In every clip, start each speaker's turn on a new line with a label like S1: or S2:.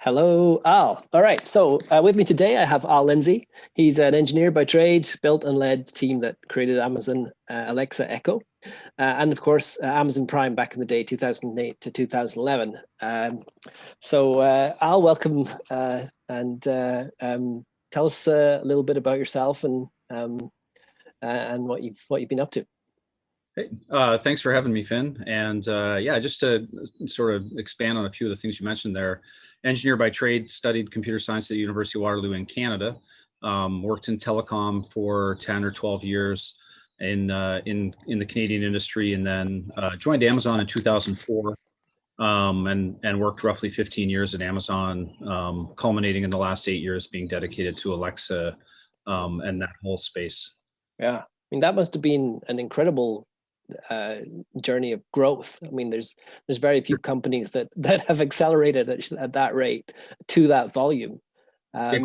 S1: Hello, Al. All right. So with me today, I have Al Lindsay. He's an engineer by trade, built and led the team that created Amazon Alexa Echo. And of course, Amazon Prime back in the day, 2008 to 2011. Al, welcome and tell us a little bit about yourself and what you've been up to.
S2: Hey, thanks for having me, Finn. And yeah, just to sort of expand on a few of the things you mentioned there. Engineer by trade, studied computer science at the University of Waterloo in Canada. Worked in telecom for 10 or 12 years in the Canadian industry, and then joined Amazon in 2004. And worked roughly 15 years at Amazon, culminating in the last 8 years being dedicated to Alexa and that whole space.
S1: Yeah, I mean that must have been an incredible journey of growth. I mean, there's very few companies that have accelerated at that rate to that volume.
S2: Yeah,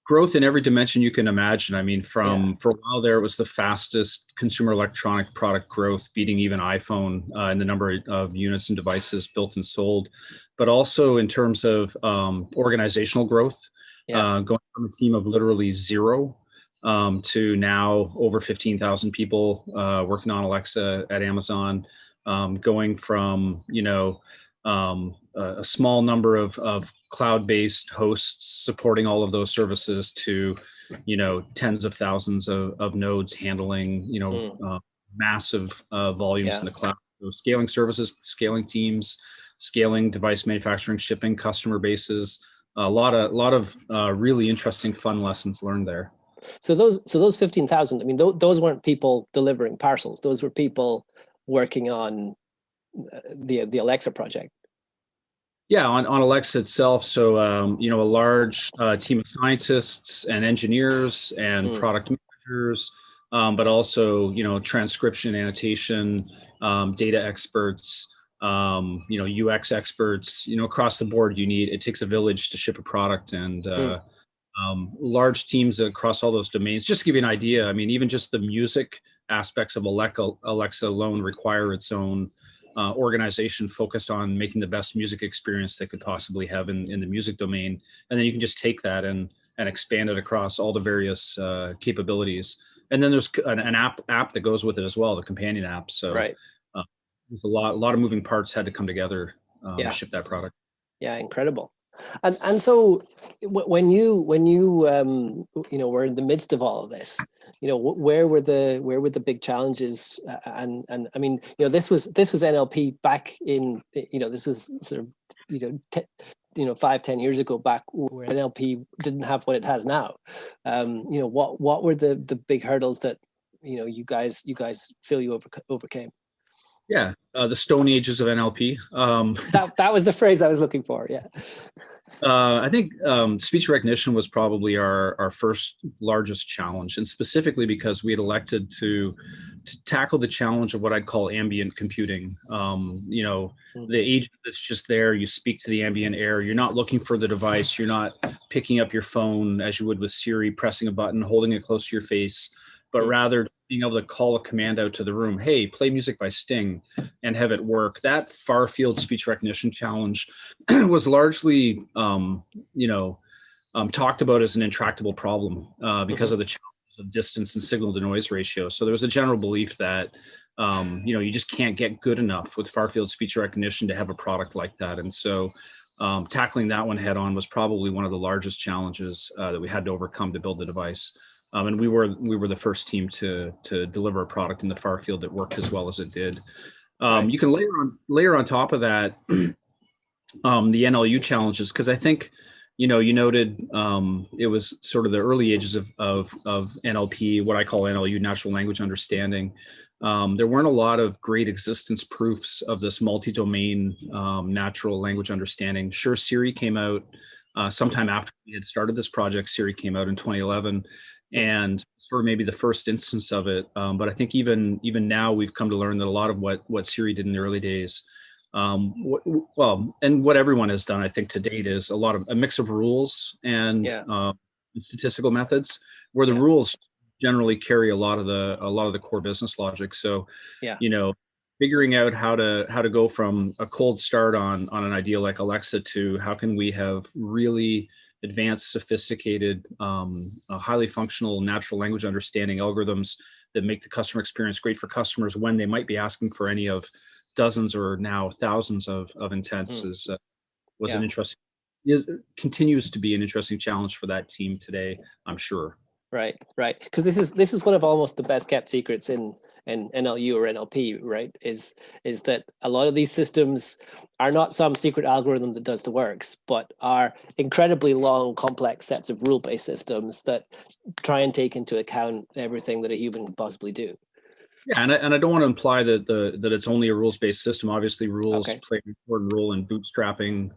S2: growth in every dimension you can imagine. I mean, for a while there, it was the fastest consumer electronic product growth, beating even iPhone in the number of units and devices built and sold, but also in terms of organizational growth, going from a team of literally zero to now over 15,000 people working on Alexa at Amazon, going from, a small number of cloud-based hosts supporting all of those services to, tens of thousands of nodes handling, massive volumes in the cloud. So scaling services, scaling teams, scaling device manufacturing, shipping, customer bases, a lot of really interesting, fun lessons learned there.
S1: So those 15,000, I mean, those weren't people delivering parcels. Those were people working on the Alexa project.
S2: Yeah, on Alexa itself. So, a large team of scientists and engineers and product managers, but also, transcription, annotation, data experts, UX experts, across the board. It takes a village to ship a product, and large teams across all those domains. Just to give you an idea, I mean, even just the music aspects of Alexa alone require its own organization focused on making the best music experience they could possibly have in the music domain. And then you can just take that and expand it across all the various capabilities. And then there's an app that goes with it as well, the companion app. So there's a lot of moving parts had to come together to ship that product.
S1: Yeah, incredible. And so when you were in the midst of all of this, where were the big challenges? And I mean, this was NLP back in, this was sort of 5-10 years ago, back where NLP didn't have what it has now. What were the big hurdles that you guys feel you overcame?
S2: Yeah, the Stone Ages of NLP.
S1: That was the phrase I was looking for. Yeah.
S2: I think speech recognition was probably our first largest challenge, and specifically because we had elected to tackle the challenge of what I'd call ambient computing. The agent that's just there, you speak to the ambient air, you're not looking for the device, you're not picking up your phone as you would with Siri, pressing a button, holding it close to your face, but rather being able to call a command out to the room, hey, play music by Sting, and have it work. That far field speech recognition challenge was largely, talked about as an intractable problem because of the challenges of distance and signal to noise ratio. So there was a general belief that, you just can't get good enough with far field speech recognition to have a product like that. And so tackling that one head on was probably one of the largest challenges that we had to overcome to build the device. And we were the first team to deliver a product in the far field that worked as well as it did. You can layer on top of that the NLU challenges, because I think you noted it was sort of the early ages of NLP, what I call NLU, natural language understanding. There weren't a lot of great existence proofs of this multi-domain natural language understanding. Sure, Siri came out sometime after we had started this project. Siri came out in 2011. And sort of maybe the first instance of it. But I think even now we've come to learn that a lot of what Siri did in the early days, and what everyone has done, I think, to date, is a mix of rules and statistical methods, where the rules generally carry a lot of the core business logic. So, figuring out how to go from a cold start on an idea like Alexa to how can we have really advanced, sophisticated, highly functional natural language understanding algorithms that make the customer experience great for customers when they might be asking for any of dozens or now thousands of intents
S1: Mm.
S2: was an
S1: Yeah.
S2: interesting, continues to be an interesting challenge for that team today, I'm sure.
S1: Right, right. Because this is one of almost the best kept secrets in NLU or NLP, right? Is that a lot of these systems are not some secret algorithm that does the works, but are incredibly long, complex sets of rule-based systems that try and take into account everything that a human can possibly do.
S2: Yeah, and I don't want to imply that that it's only a rules-based system. Obviously, rules
S1: Okay.
S2: play an important role in bootstrapping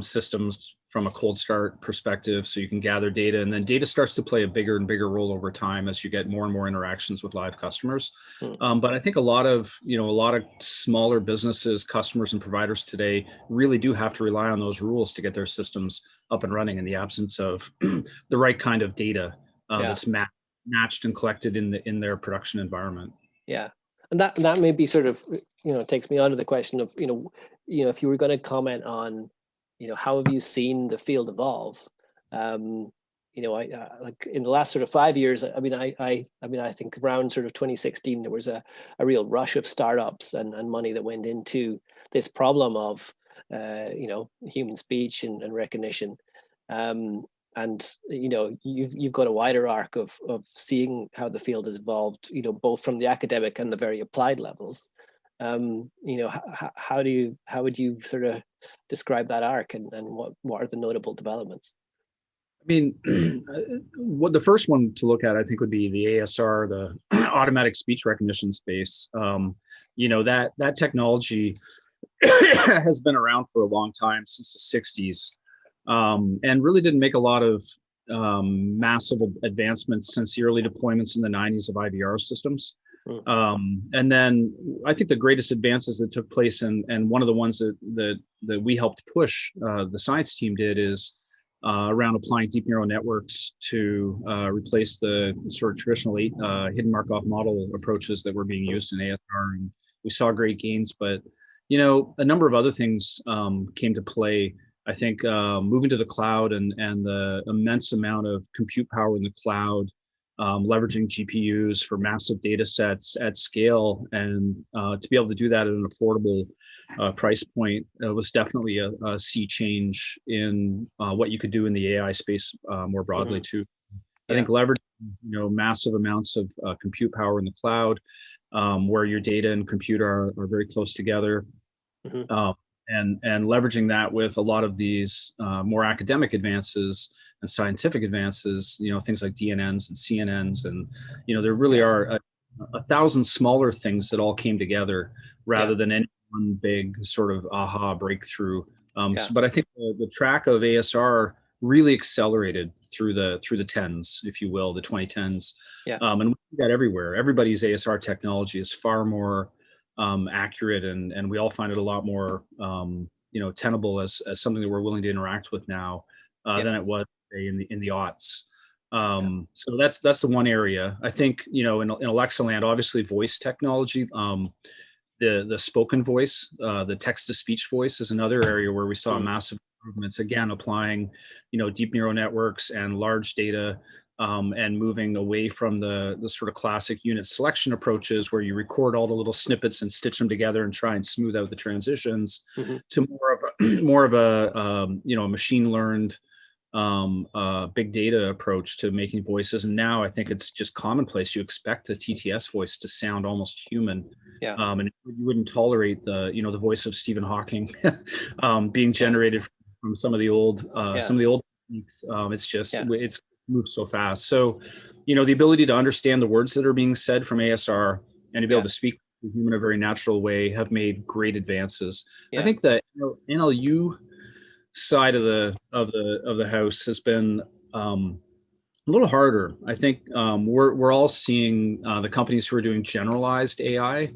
S2: systems from a cold start perspective, so you can gather data, and then data starts to play a bigger and bigger role over time as you get more and more interactions with live customers.
S1: Mm.
S2: But I think a lot of smaller businesses, customers, and providers today really do have to rely on those rules to get their systems up and running in the absence of the right kind of data
S1: Yeah.
S2: that's matched and collected in their production environment.
S1: Yeah, and that may be sort of, takes me on to the question of, if you were going to comment on, how have you seen the field evolve? I like in the last sort of 5 years. I mean, I think around sort of 2016 there was a real rush of startups and money that went into this problem of, human speech and recognition. And you've got a wider arc of seeing how the field has evolved, both from the academic and the very applied levels. How would you sort of describe that arc, and what are the notable developments?
S2: I mean, what the first one to look at, I think, would be the ASR, the automatic speech recognition space. That technology has been around for a long time, since the 60s, and really didn't make a lot of massive advancements since the early deployments in the 90s of IVR systems. And then I think the greatest advances that took place, and one of the ones that we helped push, the science team did, is around applying deep neural networks to replace the sort of traditional hidden Markov model approaches that were being used in ASR. And we saw great gains, but a number of other things came to play. I think moving to the cloud and the immense amount of compute power in the cloud, leveraging GPUs for massive data sets at scale, and to be able to do that at an affordable price point was definitely a sea change in what you could do in the AI space more broadly too. I think leveraging massive amounts of compute power in the cloud, where your data and compute are very close together. And leveraging that with a lot of these more academic advances and scientific advances, things like DNNs and CNNs, and there really are a thousand smaller things that all came together rather than any one big sort of aha breakthrough. But I think the track of ASR really accelerated through the tens, if you will, the 2010s. And we see that everywhere. Everybody's ASR technology is far more accurate, and we all find it a lot more tenable as something that we're willing to interact with now than it was, say, in the aughts. So that's the one area. I think in Alexa land, obviously voice technology, the spoken voice, the text to speech voice is another area where we saw massive improvements. Again, applying deep neural networks and large data. And moving away from the sort of classic unit selection approaches where you record all the little snippets and stitch them together and try and smooth out the transitions, to more of a machine learned big data approach to making voices. And now I think it's just commonplace. You expect a TTS voice to sound almost human. And you wouldn't tolerate the voice of Stephen Hawking being generated from some of the old techniques. It's just it's moves so fast. So, the ability to understand the words that are being said from ASR and to be able to speak to human in a very natural way have made great advances. I think the NLU side of the house has been a little harder. I think we're all seeing the companies who are doing generalized AI,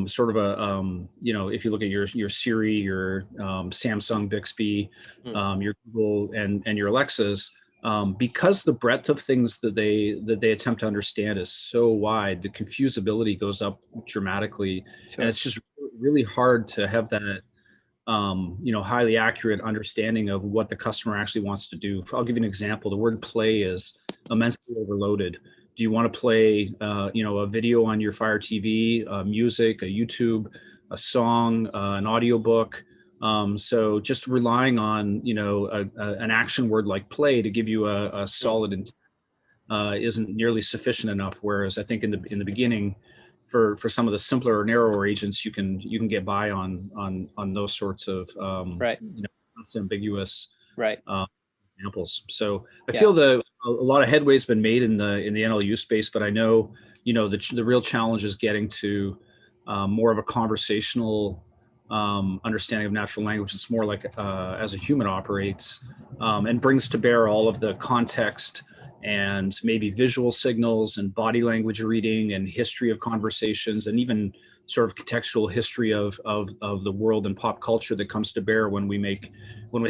S2: sort of if you look at your Siri, your Samsung Bixby, your Google, and your Alexas. because the breadth of things that they attempt to understand is so wide, the confusability goes up dramatically, and
S1: Sure.
S2: it's just really hard to have that highly accurate understanding of what the customer actually wants to do. I'll give you an example. The word play is immensely overloaded. Do you want to play, a video on your Fire TV, music, a YouTube, a song, an audiobook? So just relying on, an action word like play to give you a solid intent isn't nearly sufficient enough. Whereas I think in the beginning, for some of the simpler or narrower agents, you can get by on those sorts of
S1: Right.
S2: less ambiguous
S1: Right.
S2: uh, examples. So I
S1: Yeah.
S2: feel that a lot of headway's been made in the NLU space, but I know the real challenge is getting to more of a conversational understanding of natural language. It's more like as a human operates, and brings to bear all of the context and maybe visual signals and body language reading and history of conversations and even sort of contextual history of the world and pop culture that comes to bear when we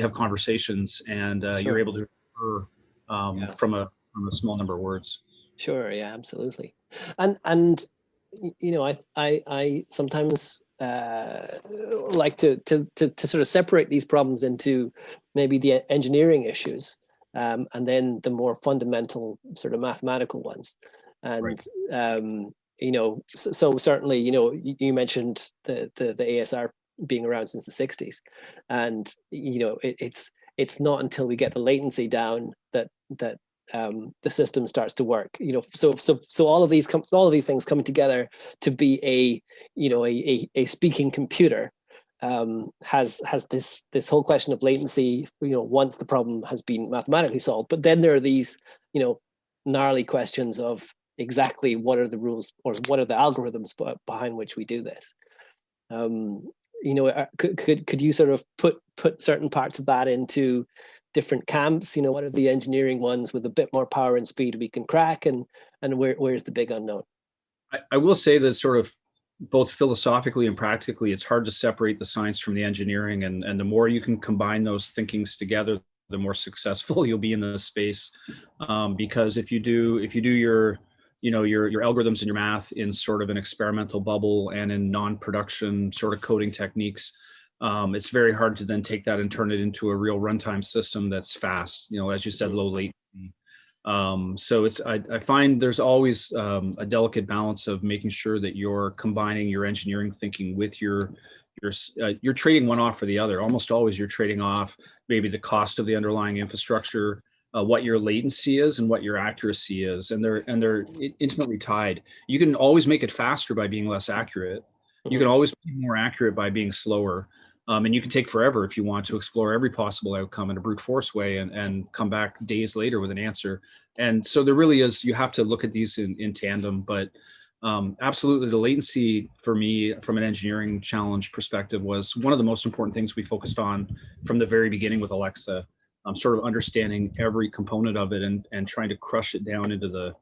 S2: have conversations, and you're
S1: Sure.
S2: able to infer
S1: Yeah.
S2: from a small number of words.
S1: Sure. Yeah. Absolutely. And I sometimes like to sort of separate these problems into maybe the engineering issues, and then the more fundamental sort of mathematical ones.
S2: Right.
S1: And so certainly, you mentioned the ASR being around since the 60s, and it's not until we get the latency down that the system starts to work. So all of these things coming together to be a speaking computer has this whole question of latency. Once the problem has been mathematically solved, but then there are these gnarly questions of exactly what are the rules or what are the algorithms behind which we do this. Could you sort of put certain parts of that into different camps? What are the engineering ones with a bit more power and speed we can crack, and where's the big unknown?
S2: I will say that sort of both philosophically and practically, it's hard to separate the science from the engineering, and the more you can combine those thinkings together, the more successful you'll be in the space. Because if you do your algorithms and your math in sort of an experimental bubble and in non-production sort of coding techniques, it's very hard to then take that and turn it into a real runtime system that's fast. As you said, low latency. So I find there's always a delicate balance of making sure that you're combining your engineering thinking with you're trading one off for the other. Almost always you're trading off maybe the cost of the underlying infrastructure, what your latency is and what your accuracy is, and they're intimately tied. You can always make it faster by being less accurate. You can
S1: Mm-hmm.
S2: always be more accurate by being slower. And you can take forever if you want to explore every possible outcome in a brute force way and come back days later with an answer. And so there really is, you have to look at these in tandem. But absolutely, the latency for me, from an engineering challenge perspective, was one of the most important things we focused on from the very beginning with Alexa. Sort of understanding every component of it and trying to crush it down into the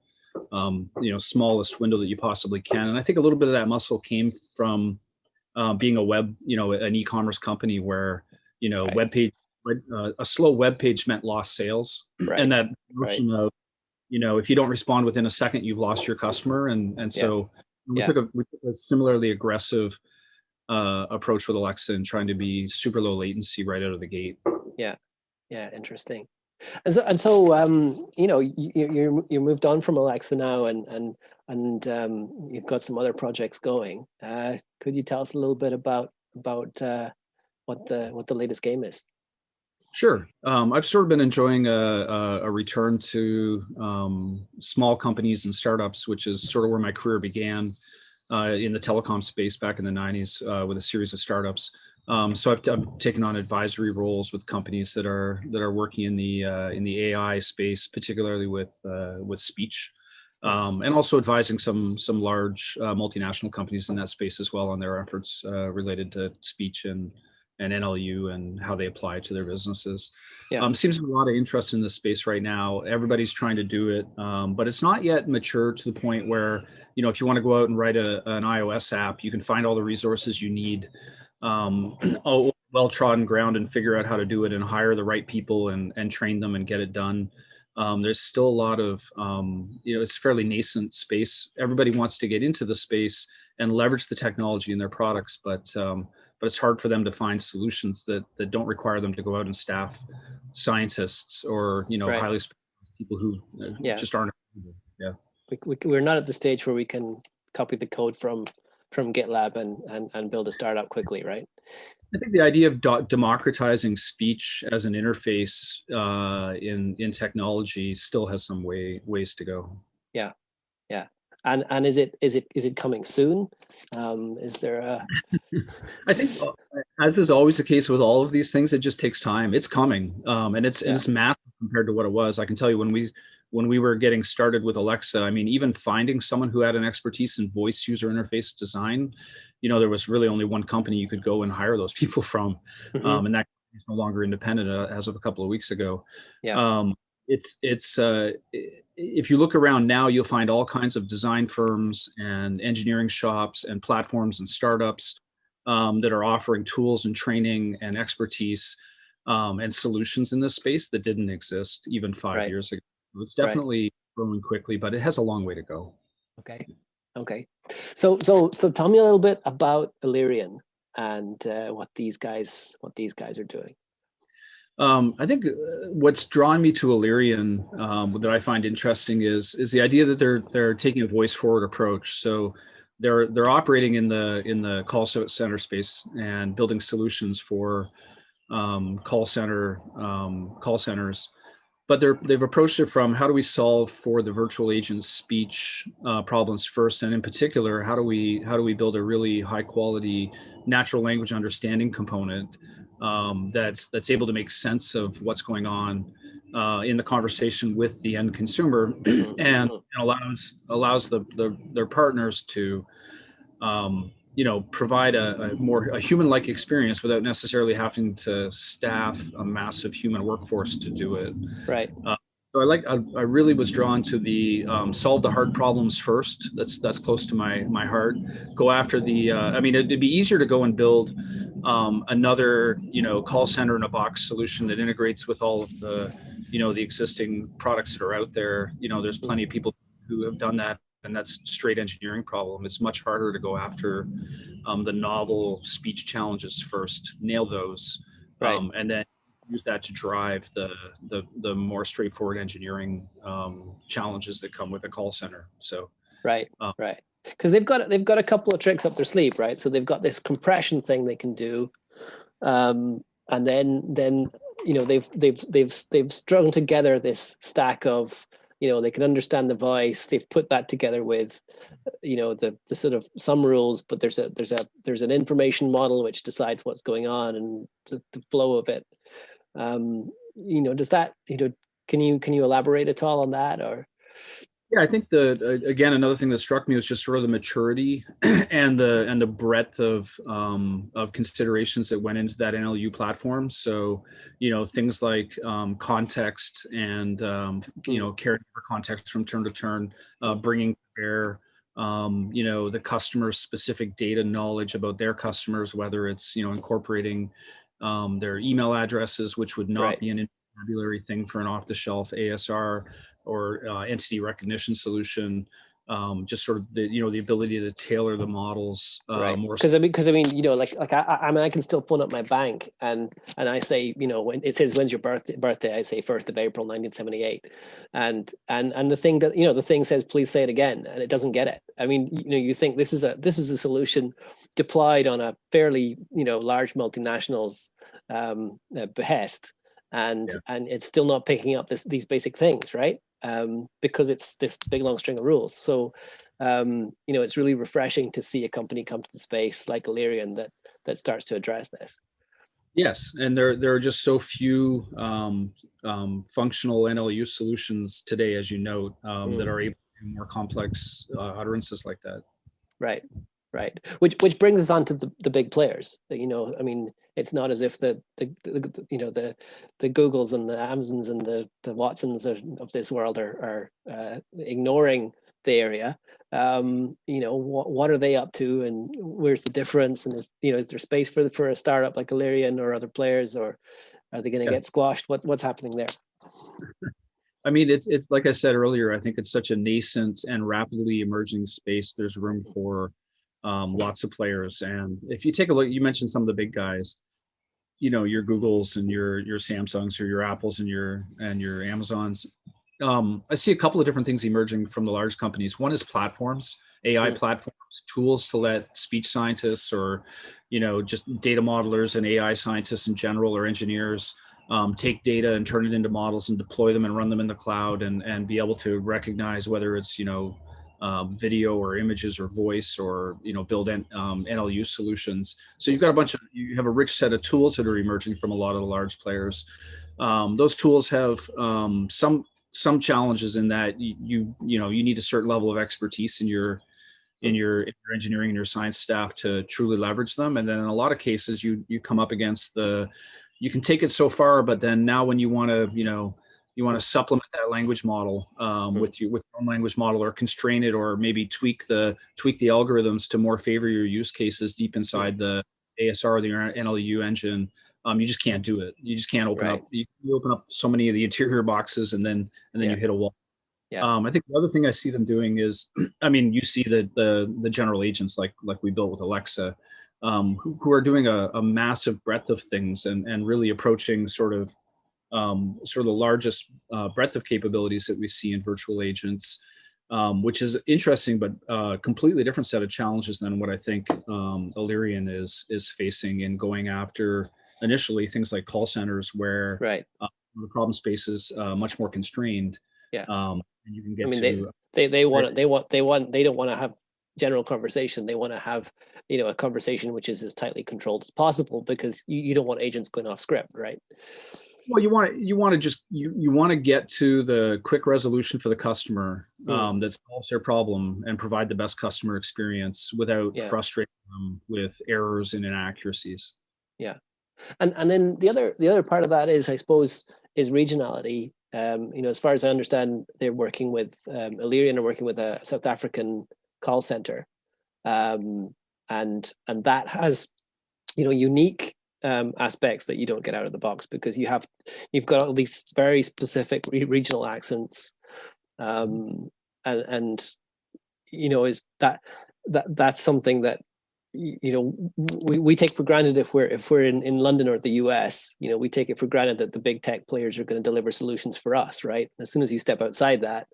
S2: smallest window that you possibly can. And I think a little bit of that muscle came from being an e-commerce company where,
S1: Right.
S2: a slow web page meant lost sales.
S1: Right.
S2: And that
S1: Right.
S2: notion of, if you don't respond within a second, you've lost your customer. And
S1: Yeah.
S2: so
S1: Yeah.
S2: we took a similarly aggressive approach with Alexa and trying to be super low latency right out of the gate.
S1: Yeah. Yeah. Interesting. And so you moved on from Alexa now, and you've got some other projects going. Could you tell us a little bit about what the latest game is?
S2: Sure. I've sort of been enjoying a return to small companies and startups, which is sort of where my career began in the telecom space back in the 90s with a series of startups. So I've taken on advisory roles with companies that are working in the AI space, particularly with speech, and also advising some large multinational companies in that space as well on their efforts related to speech and NLU and how they apply to their businesses.
S1: Yeah.
S2: Seems a lot of interest in this space right now. Everybody's trying to do it, but it's not yet mature to the point where, if you want to go out and write an iOS app, you can find all the resources you need, well-trodden ground, and figure out how to do it and hire the right people and train them and get it done. There's still a lot of, it's fairly nascent space. Everybody wants to get into the space and leverage the technology in their products, but it's hard for them to find solutions that don't require them to go out and staff scientists or
S1: Right.
S2: highly specialized people who
S1: Yeah.
S2: just aren't. Yeah.
S1: We're not at the stage where we can copy the code from GitLab and build a startup quickly, right?
S2: I think the idea of democratizing speech as an interface in technology still has some ways to go.
S1: Yeah, yeah. And is it coming soon? Is there a?
S2: I think, as is always the case with all of these things, it just takes time. It's coming, and it's massive compared to what it was. I can tell you when we were getting started with Alexa, I mean, even finding someone who had an expertise in voice user interface design, there was really only one company you could go and hire those people from, and that is no longer independent as of a couple of weeks ago.
S1: Yeah.
S2: It's if you look around now, you'll find all kinds of design firms and engineering shops and platforms and startups that are offering tools and training and expertise and solutions in this space that didn't exist even 5 years ago. It's definitely growing quickly, but it has a long way to go.
S1: Okay. So tell me a little bit about Elerian and what these guys are doing.
S2: I think what's drawn me to Elerian that I find interesting is the idea that they're taking a voice forward approach. So they're operating in the call center space and building solutions for call centers, but they've approached it from how do we solve for the virtual agent's speech problems first, and in particular, how do we build a really high quality natural language understanding component that's able to make sense of what's going on in the conversation with the end consumer, and allows their partners to provide a more human-like experience without necessarily having to staff a massive human workforce to do it.
S1: Right.
S2: So I really was drawn to the solve the hard problems first. That's close to my heart. Go after the. I mean, it'd be easier to go and build another call center in a box solution that integrates with all of the the existing products that are out there. There's plenty of people who have done that, and that's straight engineering problem. It's much harder to go after the novel speech challenges first, nail those, and then use that to drive the more straightforward engineering challenges that come with a call center. So
S1: right. Because they've got a couple of tricks up their sleeve, right? So they've got this compression thing they can do, and then they've strung together this stack of they can understand the voice. They've put that together with the sort of some rules, but there's an information model which decides what's going on and the flow of it. Does that can you elaborate at all on that? Or
S2: yeah, I think again, another thing that struck me was just sort of the maturity and the breadth of considerations that went into that NLU platform. So, things like context and caring for context from turn to turn, bringing to bear the customer's specific data knowledge about their customers, whether it's incorporating their email addresses, which would not be an vocabulary thing for an off-the-shelf ASR or entity recognition solution. Just sort of the ability to tailor the models more.
S1: Because I mean I can still phone up my bank and I say when it says when's your birthday I say 1st of April 1978, and the thing that the thing says please say it again, and it doesn't get it. I mean you think this is a solution deployed on a fairly large multinationals behest, and it's still not picking up these basic things, right? Because it's this big long string of rules. So it's really refreshing to see a company come to the space like Elerian that starts to address this.
S2: Yes, and there are just so few functional NLU solutions today, as you note, that are able to do more complex utterances like that. Right.
S1: Which brings us on to the big players. I mean, it's not as if the Googles and the Amazons and the Watsons of this world are ignoring the area. What are they up to, and where's the difference? And is there space for a startup like Elerian or other players, or are they going to get squashed? What's happening there?
S2: I mean, it's like I said earlier, I think it's such a nascent and rapidly emerging space. There's room for lots of players. And if you take a look, you mentioned some of the big guys, your Googles and your Samsungs or your Apples and your Amazons. I see a couple of different things emerging from the large companies. One is platforms, AI
S1: Mm,
S2: platforms, tools to let speech scientists or, just data modelers and AI scientists in general or engineers take data and turn it into models and deploy them and run them in the cloud and be able to recognize whether it's, video or images or voice or, build NLU solutions. So
S1: mm,
S2: you have a rich set of tools that are emerging from a lot of the large players. Those tools have some challenges in that you need a certain level of expertise in your
S1: mm.
S2: engineering and your science staff to truly leverage them. And then in a lot of cases, you come up against you can take it so far, but then now when you want to supplement that language model
S1: Mm.
S2: with your own language model, or constrain it, or maybe tweak the algorithms to more favor your use cases deep
S1: Mm.
S2: inside the ASR or the NLU engine. You just can't do it. You just can't open
S1: Right.
S2: up. You open up so many of the interior boxes, and then you
S1: Yeah.
S2: hit a wall.
S1: Yeah.
S2: I think the other thing I see them doing is, I mean, you see the general agents like we built with Alexa, who are doing a massive breadth of things and really approaching sort of the largest breadth of capabilities that we see in virtual agents, which is interesting, but completely different set of challenges than what I think Elerian is facing in going after initially things like call centers where
S1: Right.
S2: the problem space is much more constrained.
S1: Yeah.
S2: And you can
S1: I
S2: get
S1: mean,
S2: to
S1: they don't want to have general conversation. They want to have, a conversation which is as tightly controlled as possible because you don't want agents going off script, right?
S2: well, you want to get to the quick resolution for the customer
S1: Mm.
S2: that solves their problem and provide the best customer experience without
S1: Yeah.
S2: frustrating them with errors and inaccuracies.
S1: Yeah. And then the other part of that is, I suppose, is regionality. As far as I understand, they're working with Elerian are working with a South African call center, um, and that has unique aspects that you don't get out of the box because you've got all these very specific regional accents, um, and is that's something that we take for granted if we're in London or the US. We take it for granted that the big tech players are going to deliver solutions for us, right? As soon as you step outside that,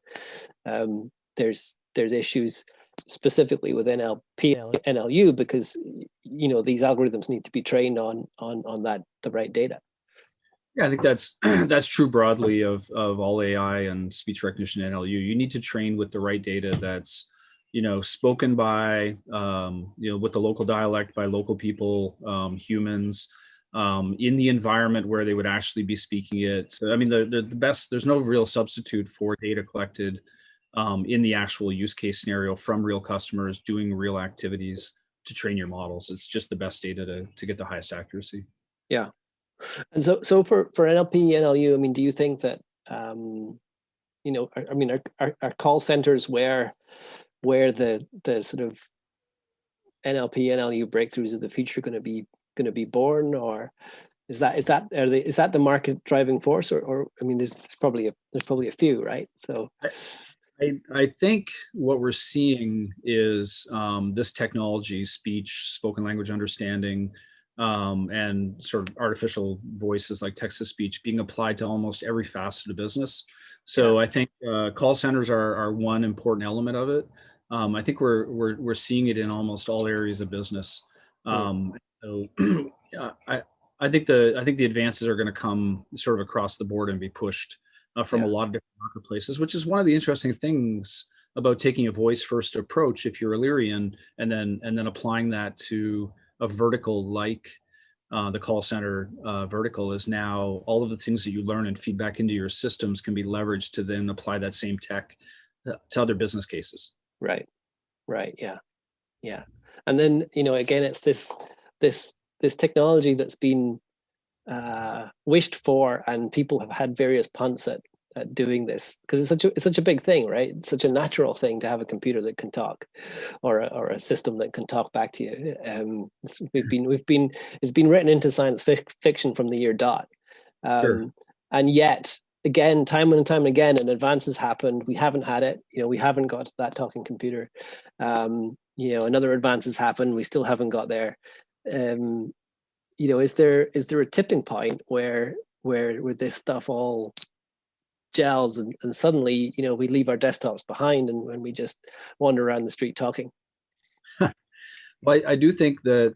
S1: there's issues specifically with NLP, NLU, because these algorithms need to be trained on the right data.
S2: Yeah, I think that's that's true broadly of all AI and speech recognition NLU. You need to train with the right data that's spoken by with the local dialect by local people, humans, in the environment where they would actually be speaking it. So I mean, the best. There's no real substitute for data collected in the actual use case scenario from real customers doing real activities to train your models. It's just the best data to get the highest accuracy.
S1: Yeah. And so for NLP, NLU, I mean, do you think that I mean, are call centers where the sort of NLP, NLU breakthroughs of the future going to be born, or is that the market driving force, or I mean, there's probably a few, right? So
S2: I think what we're seeing is this technology, speech, spoken language understanding, and sort of artificial voices like text to speech being applied to almost every facet of business.
S1: yeah.
S2: So I think call centers are one important element of it. I think we're seeing it in almost all areas of business.
S1: Mm.
S2: So yeah, I think the advances are going to come sort of across the board and be pushed from a
S1: Yeah.
S2: lot of different marketplaces, which is one of the interesting things about taking a voice first approach if you're Illyrian, and then applying that to a vertical like the call center vertical. Is now all of the things that you learn and feedback into your systems can be leveraged to then apply that same tech to other business cases.
S1: Right. Right. Yeah. Yeah. And then again, it's this technology that's been wished for, and people have had various punts at doing this because it's such a big thing, right? It's such a natural thing to have a computer that can talk, or a system that can talk back to you. It's been written into science fiction from the year dot,
S2: Sure.
S1: and yet again, time and time again, and advances happened. We haven't had it. We haven't got that talking computer. Another advance has happened. We still haven't got there. Is there a tipping point where this stuff all gels and suddenly we leave our desktops behind and we just wander around the street talking?
S2: Well, I do think that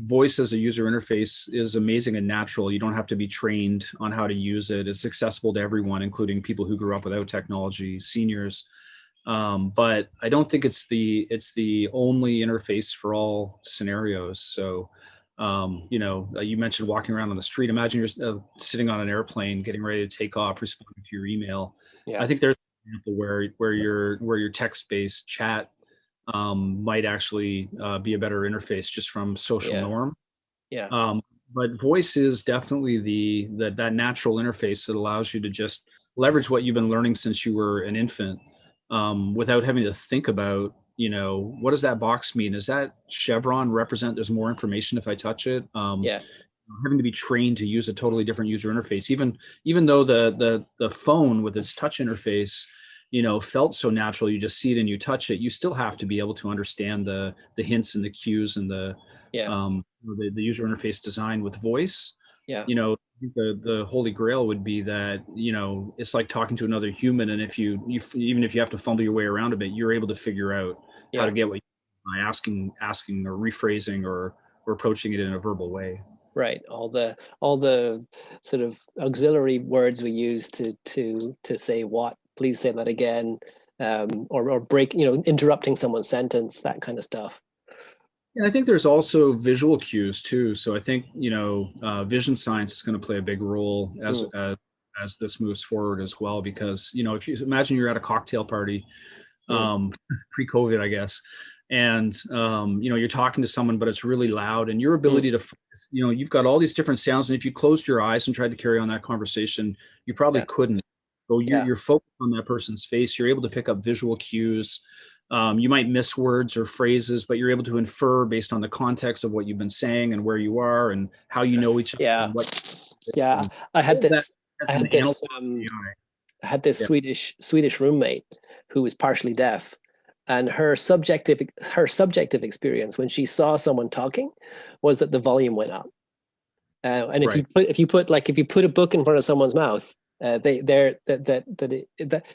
S2: voice as a user interface is amazing and natural. You don't have to be trained on how to use it. It's accessible to everyone, including people who grew up without technology, seniors. But I don't think it's the only interface for all scenarios. So, you mentioned walking around on the street. Imagine you're sitting on an airplane, getting ready to take off, responding to your email.
S1: Yeah.
S2: I think there's an example where your text-based chat might actually be a better interface just from social
S1: Yeah.
S2: norm.
S1: Yeah.
S2: But voice is definitely that natural interface that allows you to just leverage what you've been learning since you were an infant, without having to think about, what does that box mean? Does that chevron represent there's more information if I touch it?
S1: Yeah.
S2: Having to be trained to use a totally different user interface, even though the phone with its touch interface felt so natural, you just see it and you touch it, you still have to be able to understand the hints and the cues and
S1: Yeah.
S2: the user interface design with voice.
S1: Yeah.
S2: The holy grail would be that it's like talking to another human, and if you even if you have to fumble your way around a bit, you're able to figure out how
S1: Yeah.
S2: to get what by asking or rephrasing or approaching it in a verbal way.
S1: Right. All the sort of auxiliary words we use to say what, please say that again, or break, interrupting someone's sentence, that kind of stuff.
S2: And I think there's also visual cues too. So I think vision science is going to play a big role
S1: Mm.
S2: as this moves forward as well. Because if you imagine you're at a cocktail party,
S1: Mm.
S2: pre-COVID, I guess, and you're talking to someone, but it's really loud, and your
S1: Mm.
S2: ability to focus, you've got all these different sounds, and if you closed your eyes and tried to carry on that conversation, you probably
S1: Yeah.
S2: couldn't. So
S1: Yeah.
S2: you're focused on that person's face. You're able to pick up visual cues. You might miss words or phrases, but you're able to infer based on the context of what you've been saying and where you are and how you know each other
S1: Yeah.
S2: and what.
S1: Yeah.
S2: And
S1: I had
S2: all of that
S1: this.
S2: has
S1: I
S2: been
S1: had this.
S2: analyzed by AI.
S1: I had this
S2: Yeah.
S1: Swedish roommate who was partially deaf, and her subjective experience when she saw someone talking was that the volume went up. And if
S2: Right.
S1: you put a book in front of someone's mouth,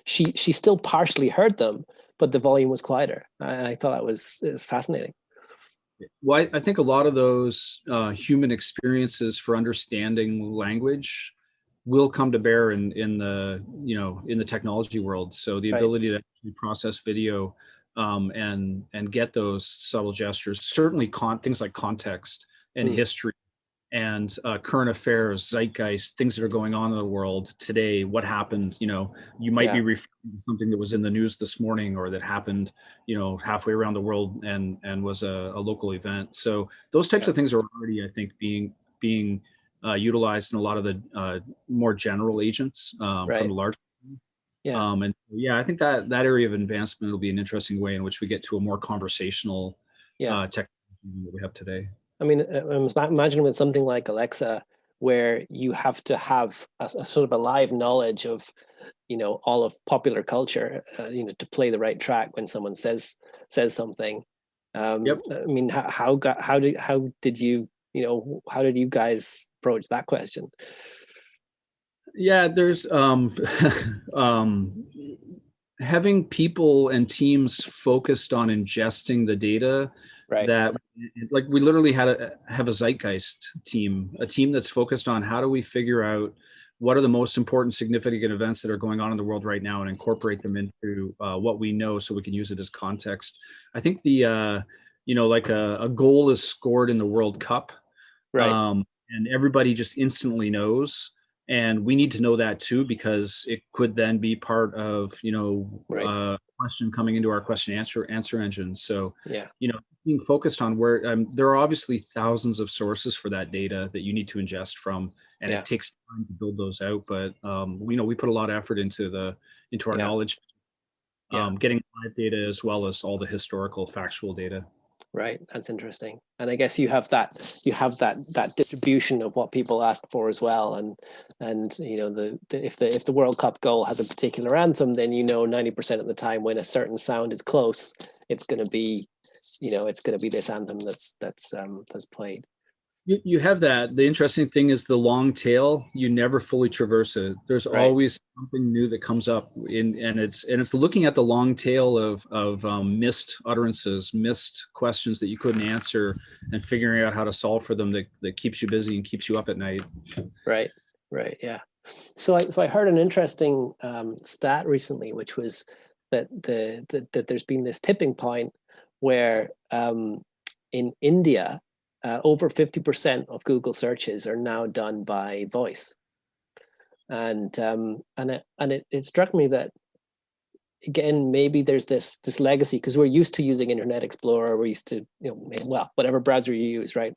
S1: she still partially heard them, but the volume was quieter. I thought it was fascinating.
S2: Well, I think a lot of those human experiences for understanding language will come to bear in the technology world. So the
S1: Right.
S2: ability to actually process video, and get those subtle gestures, certainly things like context and
S1: Mm.
S2: history and current affairs, zeitgeist, things that are going on in the world today. What happened? You might be
S1: Yeah.
S2: referring to something that was in the news this morning or that happened, halfway around the world and was a local event. So those types
S1: Yeah.
S2: of things are already, I think, being utilized in a lot of the more general agents from
S1: Right.
S2: the large.
S1: Yeah.
S2: And yeah, I think that area of advancement will be an interesting way in which we get to a more conversational
S1: Yeah.
S2: technology than what we have today.
S1: I mean, imagine with something like Alexa, where you have to have a sort of a live knowledge of, all of popular culture, to play the right track when someone says something.
S2: Yep.
S1: I mean, how did you guys approach that question?
S2: Yeah, there's um, having people and teams focused on ingesting the data
S1: Right.
S2: that, like, we literally have a zeitgeist team, a team that's focused on how do we figure out what are the most important significant events that are going on in the world right now and incorporate them into what we know so we can use it as context. I think like a goal is scored in the World Cup,
S1: Right.
S2: and everybody just instantly knows, and we need to know that too because it could then be part of
S1: Right.
S2: question coming into our question answer engine. So
S1: Yeah.
S2: being focused on where there are obviously thousands of sources for that data that you need to ingest from, and
S1: Yeah.
S2: it takes time to build those out, but we put a lot of effort into our
S1: Yeah.
S2: knowledge,
S1: Yeah.
S2: getting live data as well as all the historical factual data.
S1: Right. That's interesting. And I guess you have that distribution of what people ask for as well. And if the World Cup goal has a particular anthem, then 90% of the time when a certain sound is close, it's going to be, it's going to be this anthem that's played.
S2: You have that. The interesting thing is the long tail. You never fully traverse it. There's
S1: Right.
S2: always something new that comes up, and it's looking at the long tail of missed utterances, missed questions that you couldn't answer, and figuring out how to solve for them that keeps you busy and keeps you up at night.
S1: Right. Right. Yeah. So I heard an interesting stat recently, which was that that there's been this tipping point where in India, over 50% of Google searches are now done by voice, and it struck me that again maybe there's this legacy because we're used to using Internet Explorer, we're used to well whatever browser you use, right?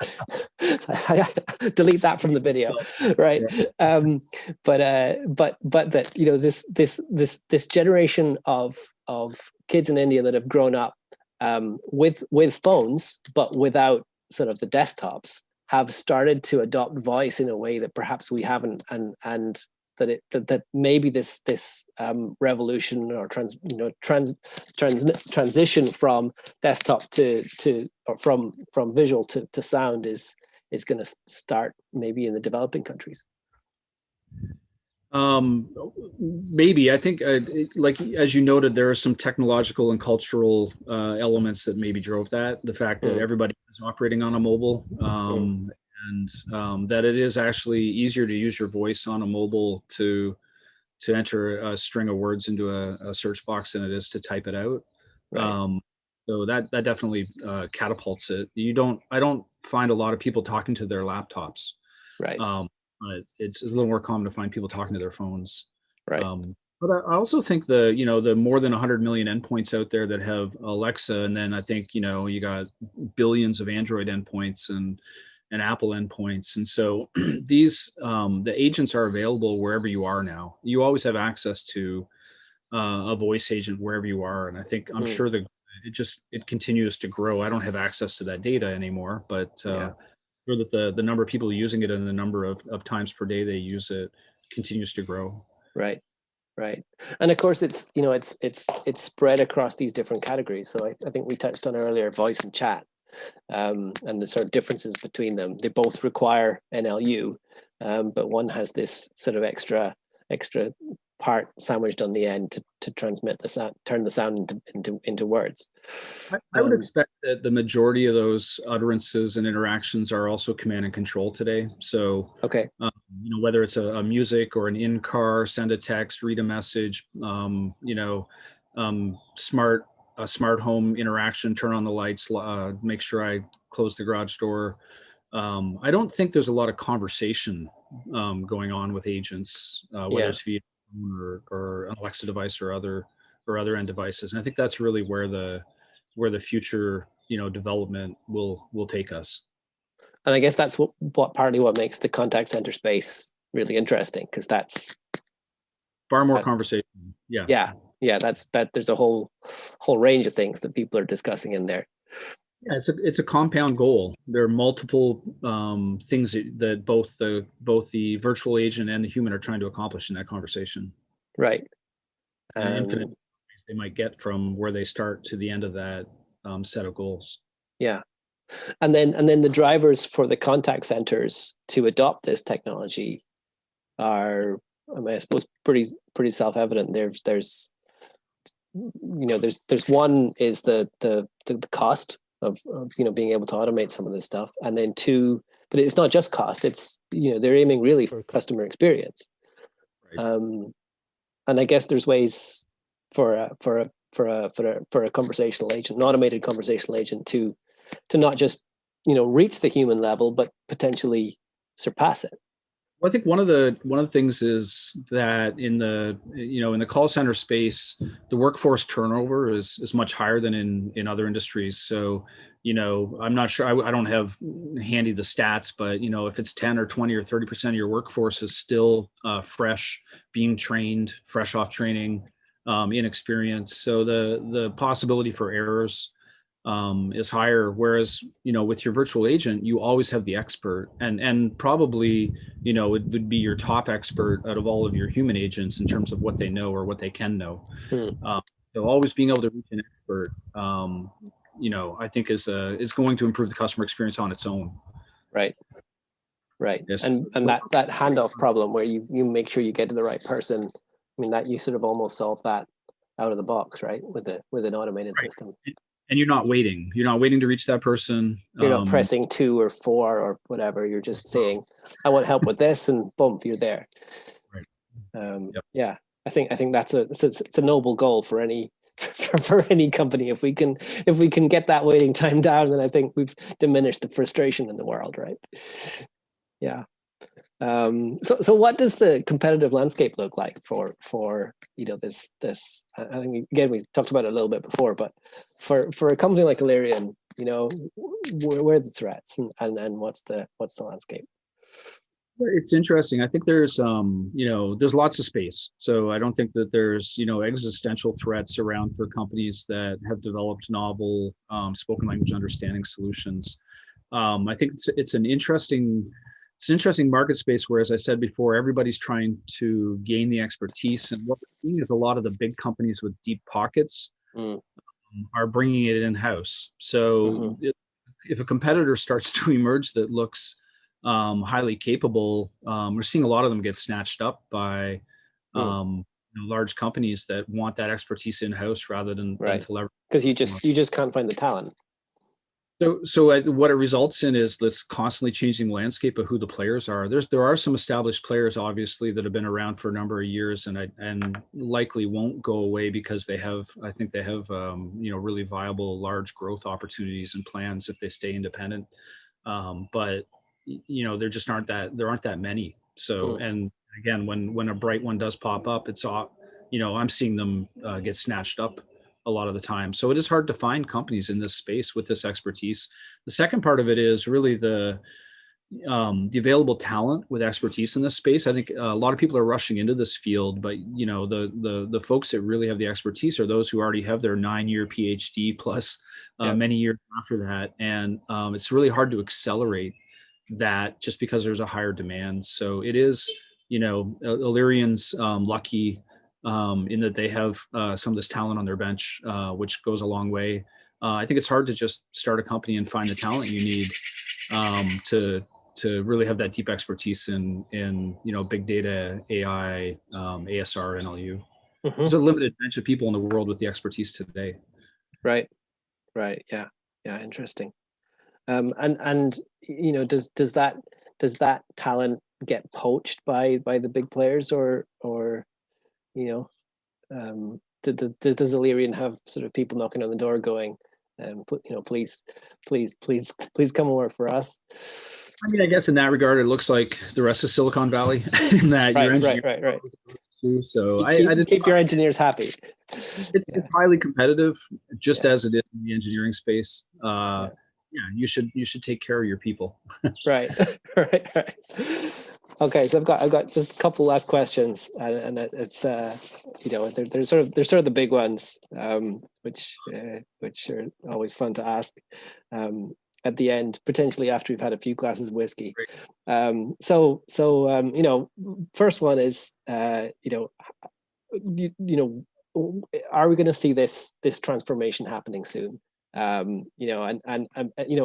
S1: Delete that from the video, right?
S2: Yeah.
S1: But that this generation of kids in India that have grown up with phones but without sort of the desktops have started to adopt voice in a way that perhaps we haven't, and that maybe this revolution or transition from desktop to or from visual to sound is going to start maybe in the developing countries.
S2: Maybe I think like as you noted, there are some technological and cultural elements that maybe drove that. The fact that everybody is operating on a mobile, and that it is actually easier to use your voice on a mobile to enter a string of words into a search box than it is to type it out.
S1: Right.
S2: So that definitely catapults it. I don't find a lot of people talking to their laptops.
S1: Right.
S2: It's a little more common to find people talking to their phones.
S1: Right.
S2: But I also think the more than 100 million endpoints out there that have Alexa, and then I think you got billions of Android endpoints and Apple endpoints, and so these the agents are available wherever you are now. You always have access to a voice agent wherever you are, and I'm sure that it continues to grow. I don't have access to that data anymore, but sure that the number of people using it and the number of times per day they use it continues to grow.
S1: Right. Right. And of course it's spread across these different categories. So I think we touched on earlier voice and chat, and the sort of differences between them. They both require NLU, but one has this sort of extra part sandwiched on the end to transmit the sound, turn the sound into words.
S2: I would expect that the majority of those utterances and interactions are also command and control today. So,
S1: okay,
S2: whether it's a music or an in-car, send a text, read a message, smart home interaction, turn on the lights, make sure I close the garage door. I don't think there's a lot of conversation going on with agents, whether it's via or an Alexa device or other end devices. And I think that's really where the future development will take us.
S1: And I guess that's what partly what makes the contact center space really interesting, because that's
S2: far more conversation.
S1: Yeah, that's there's a whole range of things that people are discussing in there.
S2: Yeah, it's a compound goal. There are multiple things that both the virtual agent and the human are trying to accomplish in that conversation.
S1: Right.
S2: And infinite things they might get from where they start to the end of that set of goals.
S1: Yeah. And then the drivers for the contact centers to adopt this technology are, I suppose, pretty self-evident. There's one is the cost of being able to automate some of this stuff, and then two, but it's not just cost. It's they're aiming really for customer experience, right. And I guess there's ways for a conversational agent, an automated conversational agent, to not just reach the human level, but potentially surpass it.
S2: Well, I think one of the things is that in the call center space, the workforce turnover is much higher than in other industries. So, I'm not sure, I don't have handy the stats, but if it's 10 or 20 or 30% of your workforce is still fresh, being trained, fresh off training, inexperienced. So the possibility for errors is higher. Whereas, with your virtual agent, you always have the expert, and probably, it would be your top expert out of all of your human agents in terms of what they know or what they can know.
S1: Hmm.
S2: So always being able to reach an expert, I think is going to improve the customer experience on its own.
S1: Right. Right.
S2: Yes.
S1: And that handoff problem where you make sure you get to the right person, I mean, that you sort of almost solve that out of the box, right? With an automated
S2: Right.
S1: system.
S2: And you're not waiting. You're not waiting to reach that person.
S1: You're not pressing 2 or 4 or whatever. You're just saying, I want help with this, and boom, you're there.
S2: Right.
S1: Yep. Yeah. I think that's it's a noble goal for any for any company. If we can get that waiting time down, then I think we've diminished the frustration in the world, right? Yeah. So what does the competitive landscape look like for this? I think again we talked about it a little bit before, but for a company like Elerian, where are the threats and what's the landscape?
S2: It's interesting. I think there's there's lots of space. So I don't think that there's existential threats around for companies that have developed novel spoken language understanding solutions. I think it's an interesting market space where, as I said before, everybody's trying to gain the expertise, and what we're seeing is a lot of the big companies with deep pockets are bringing it in-house. So if a competitor starts to emerge that looks highly capable, we're seeing a lot of them get snatched up by large companies that want that expertise in-house rather than to leverage.
S1: Because you just can't find the talent.
S2: So what it results in is this constantly changing landscape of who the players are. There are some established players, obviously, that have been around for a number of years and likely won't go away because I think they have really viable large growth opportunities and plans if they stay independent. But there just aren't that many. So and again, when a bright one does pop up, it's I'm seeing them get snatched up a lot of the time. So it is hard to find companies in this space with this expertise. The second part of it is really the available talent with expertise in this space. I think a lot of people are rushing into this field, but the folks that really have the expertise are those who already have their 9-year PhD plus many years after that. And it's really hard to accelerate that just because there's a higher demand. So it is, Elerian's lucky in that they have some of this talent on their bench, which goes a long way. I think it's hard to just start a company and find the talent you need to really have that deep expertise in big data, AI, ASR, NLU. There's a limited bench of people in the world with the expertise today.
S1: Right. Yeah. Interesting. And does that talent get poached by the big players or does Elerian have sort of people knocking on the door going, please come and work for us?
S2: I mean, I guess in that regard, it looks like the rest of Silicon Valley in that your engineers.
S1: Right.
S2: Too, so
S1: keep your engineers happy.
S2: It's highly competitive, just as it is in the engineering space. You should take care of your people.
S1: Right. Okay, so I've got just a couple last questions, and it's they're sort of the big ones, which are always fun to ask at the end, potentially after we've had a few glasses of whiskey. First one is are we going to see this transformation happening soon? And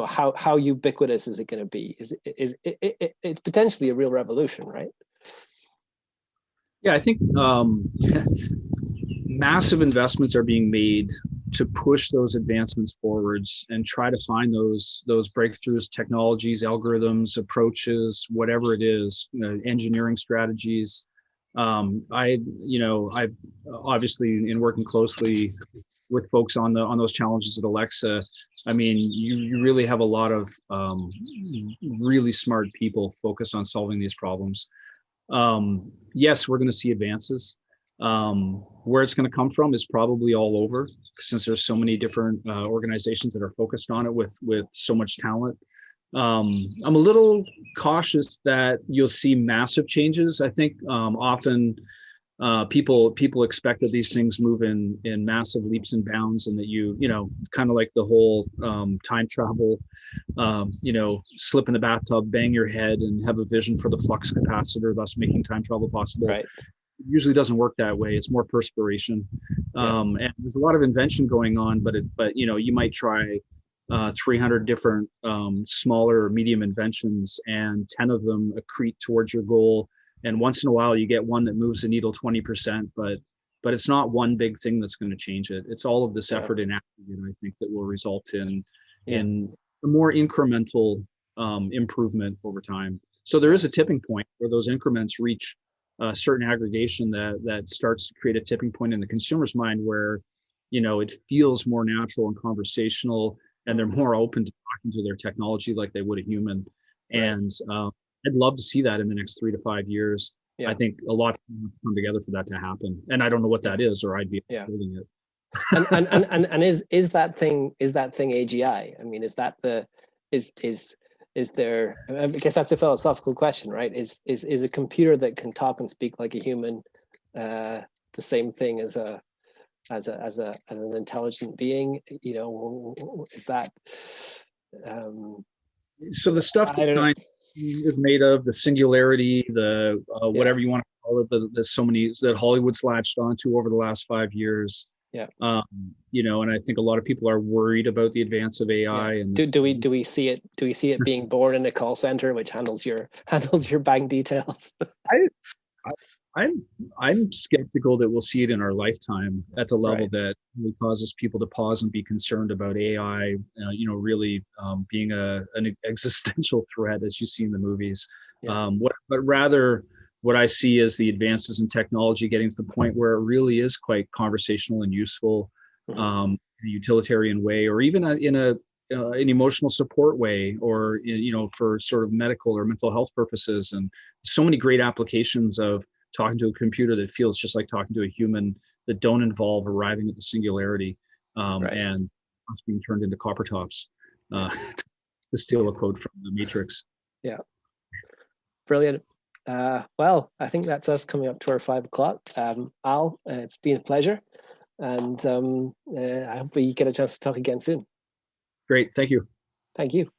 S1: how ubiquitous is it going to be? It's potentially a real revolution, right?
S2: Yeah, I think massive investments are being made to push those advancements forwards and try to find those breakthroughs, technologies, algorithms, approaches, whatever it is, engineering strategies. I've obviously, in working closely with folks on those challenges at Alexa, I mean, you really have a lot of really smart people focused on solving these problems. Yes, we're going to see advances. Where it's going to come from is probably all over, since there's so many different organizations that are focused on it with so much talent. I'm a little cautious that you'll see massive changes. I think often People expect that these things move in massive leaps and bounds, and that kind of like the whole time travel, slip in the bathtub, bang your head, and have a vision for the flux capacitor, thus making time travel possible.
S1: Right.
S2: It usually doesn't work that way. It's more perspiration, and there's a lot of invention going on. But you might try 300 different smaller or medium inventions, and 10 of them accrete towards your goal. And once in a while, you get one that moves the needle 20%, but it's not one big thing that's going to change it. It's all of this effort in aggregate, I think, that will result in a more incremental improvement over time. So there is a tipping point where those increments reach a certain aggregation that starts to create a tipping point in the consumer's mind where, it feels more natural and conversational, and they're more open to talking to their technology like they would a human. Right. And I'd love to see that in the next 3 to 5 years. I think a lot have to come together for that to happen, and I don't know what that is, or I'd be building it.
S1: and is that thing AGI? I mean, is there? I guess that's a philosophical question, right? Is a computer that can talk and speak like a human the same thing as an intelligent being? Is that?
S2: So the stuff that is made of the singularity, the whatever you want to call it, there's so many that Hollywood's latched onto over the last 5 years. And I think a lot of people are worried about the advance of AI. And
S1: do we see it being born in a call center which handles your bank details?
S2: I'm skeptical that we'll see it in our lifetime at the level that really causes people to pause and be concerned about AI, really being an existential threat as you see in the movies. But rather, what I see is the advances in technology getting to the point where it really is quite conversational and useful, in a utilitarian way, or even in an emotional support way, or for sort of medical or mental health purposes. And so many great applications of talking to a computer that feels just like talking to a human, that don't involve arriving at the singularity and us being turned into copper tops, to steal a quote from the Matrix. Yeah.
S1: Brilliant. Well, I think that's us coming up to our 5 o'clock. Al, it's been a pleasure, and I hope we get a chance to talk again soon.
S2: Great. Thank you.
S1: Thank you.